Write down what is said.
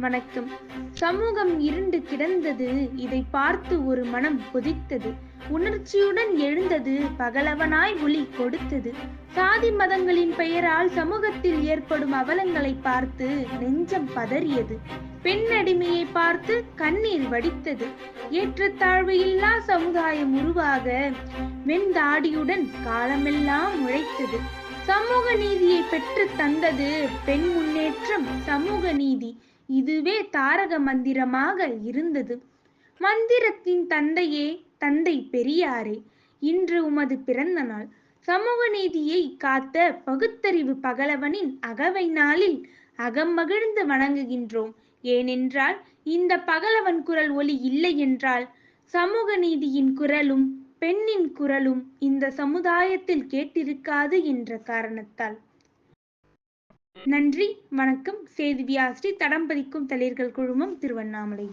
வணக்கம். சமூகம் இருண்டு கிடந்தது. இதை பார்த்து ஒரு மனம் கொதித்தது. உணர்ச்சியுடன் எழுந்தது. பகலவனாய் ஒளி கொடுத்தது. சாதி மதங்களின் பெயரால் சமூகத்தில் ஏற்படும் அவலங்களை பார்த்து நெஞ்சம் பதறியது. பெண் அடிமையை பார்த்து கண்ணீர் வடித்தது. ஏற்றத்தாழ்வு இல்லா சமுதாயம் உருவாக வெண்தாடியுடன் காலமெல்லாம் உழைத்தது. சமூக நீதியை பெற்று தந்தது பெண் முன்னேற்றம், சமூக நீதி. இதுவே தாரக மந்திரமாக இருந்தது. மந்திரத்தின் தந்தையே, தந்தை பெரியாரே, இன்று உமது பிறந்த நாள். சமூக நீதியை காத்த பகுத்தறிவு பகலவனின் அகவை நாளில் அகம் மகிழ்ந்து வணங்குகின்றோம். ஏனென்றால் இந்த பகலவன் குரல் ஒலி இல்லை என்றால் சமூக நீதியின் குரலும் பெண்ணின் குரலும் இந்த சமுதாயத்தில் கேட்டிருக்காது என்ற காரணத்தால். நன்றி, வணக்கம். சேதி வியாஸ்ரீ, தடம் பதிக்கும் தளிர்கள் குழுமம், திருவண்ணாமலை.